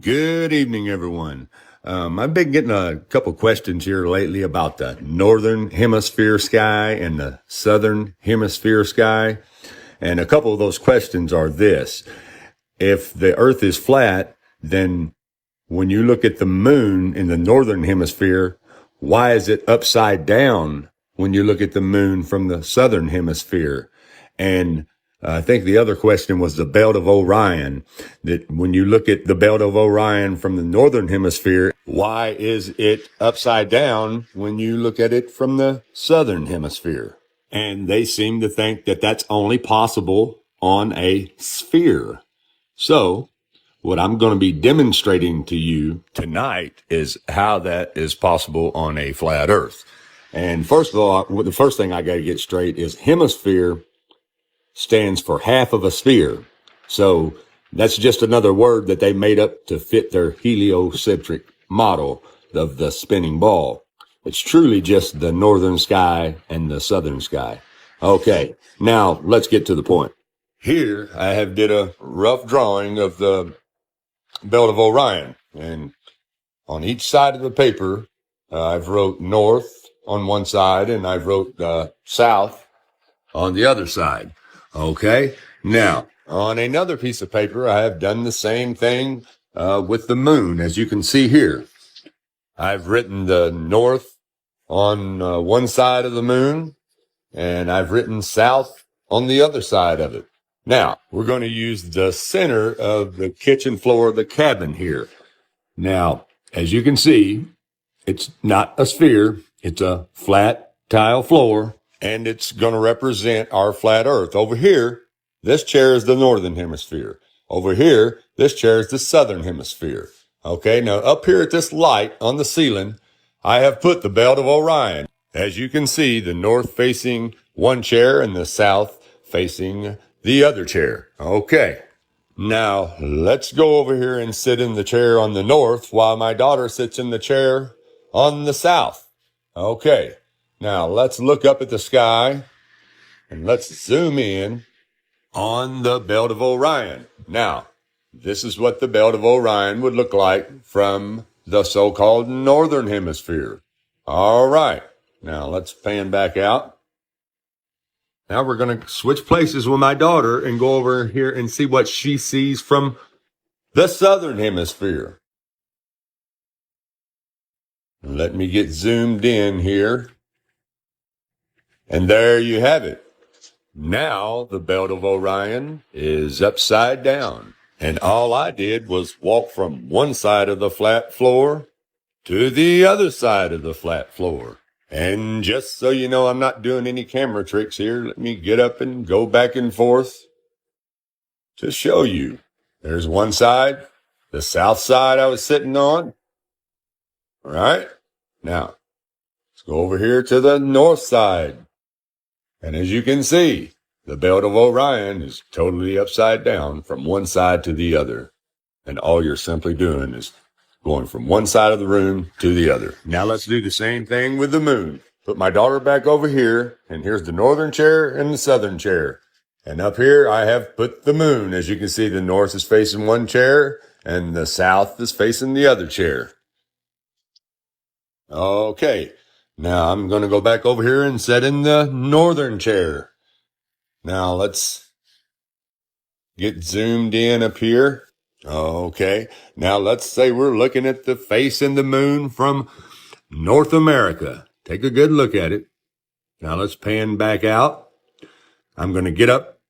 Good evening, everyone. I've been getting a couple questions here lately about the northern hemisphere sky and the southern hemisphere sky. And a couple of those questions are this. If the earth is flat, then when you look at the moon in the northern hemisphere, why is it upside down when you look at the moon from the southern hemisphere? And I think the other question was the belt of Orion, that when you look at the belt of Orion from the northern hemisphere, why is it upside down when you look at it from the southern hemisphere? And they seem to think that that's only possible on a sphere. So what I'm going to be demonstrating to you tonight is how that is possible on a flat earth. And first of all, the first thing I got to get straight is hemisphere stands for half of a sphere. So that's just another word that they made up to fit their heliocentric model of the spinning ball. It's truly just the northern sky and the southern sky. Okay, now let's get to the point. Here I have did a rough drawing of the belt of Orion, and on each side of the paper, I've wrote north on one side and I've wrote south on the other side. Okay. Now, on another piece of paper, I have done the same thing with the moon. As you can see here, I've written the north on one side of the moon, and I've written south on the other side of it. Now, we're going to use the center of the kitchen floor of the cabin here. Now, as you can see, it's not a sphere. It's a flat tile floor. And it's going to represent our flat earth. Over here, this chair is the northern hemisphere. Over here, this chair is the southern hemisphere. Okay, now up here at this light on the ceiling, I have put the belt of Orion. As you can see, the north facing one chair and the south facing the other chair. Okay, now let's go over here and sit in the chair on the north while my daughter sits in the chair on the south. Okay. Now, let's look up at the sky and let's zoom in on the belt of Orion. Now, this is what the belt of Orion would look like from the so-called northern hemisphere. All right. Now, let's pan back out. Now, we're going to switch places with my daughter and go over here and see what she sees from the southern hemisphere. Let me get zoomed in here. And there you have it. Now the belt of Orion is upside down. And all I did was walk from one side of the flat floor to the other side of the flat floor. And just so you know, I'm not doing any camera tricks here. Let me get up and go back and forth to show you. There's one side, the south side I was sitting on. All right. Now, let's go over here to the north side. And as you can see, the belt of Orion is totally upside down from one side to the other. And all you're simply doing is going from one side of the room to the other. Now let's do the same thing with the moon. Put my daughter back over here, and here's the northern chair and the southern chair. And up here I have put the moon. As you can see, the north is facing one chair and the south is facing the other chair. Okay. Now I'm going to go back over here and sit in the northern chair. Now let's get zoomed in up here. Okay. Now let's say we're looking at the face in the moon from North America. Take a good look at it. Now let's pan back out. I'm going to get up,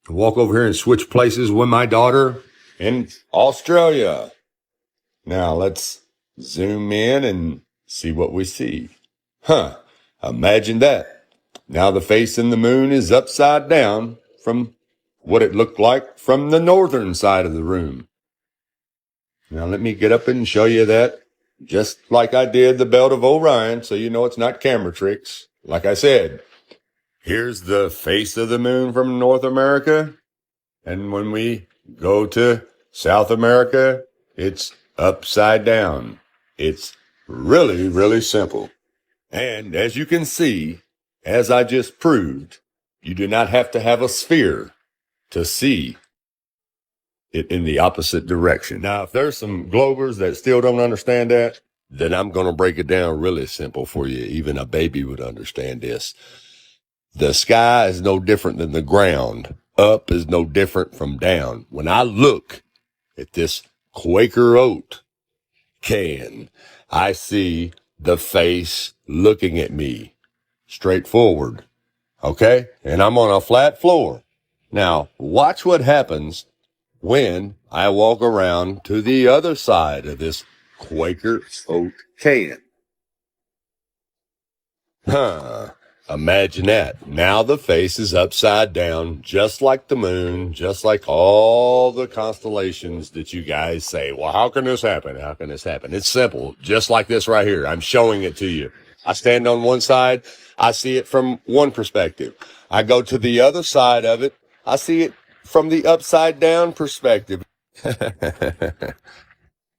walk over here and switch places with my daughter in Australia. Now let's zoom in and see what we see. Huh, imagine that. Now the face in the moon is upside down from what it looked like from the northern side of the room. Now let me get up and show you that just like I did the belt of Orion, so you know it's not camera tricks. Like I said, here's the face of the moon from North America. And when we go to South America, it's upside down. It's really, really simple. And as you can see, as I just proved, you do not have to have a sphere to see it in the opposite direction. Now, if there's some Globers that still don't understand that, then I'm going to break it down really simple for you. Even a baby would understand this. The sky is no different than the ground. Up is no different from down. When I look at this Quaker Oat can, I see the face looking at me straight forward. Okay? And I'm on a flat floor. Now, watch what happens when I walk around to the other side of this Quaker Oat can. Imagine that. Now the face is upside down, just like the moon, just like all the constellations that you guys say, well, how can this happen? How can this happen? It's simple. Just like this right here. I'm showing it to you. I stand on one side. I see it from one perspective. I go to the other side of it. I see it from the upside down perspective.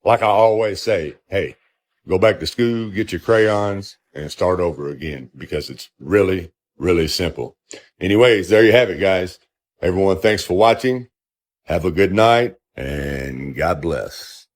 Like I always say, hey, go back to school, get your crayons, and start over again, because it's really, really simple. Anyways, there you have it, guys. Everyone, thanks for watching. Have a good night, and God bless.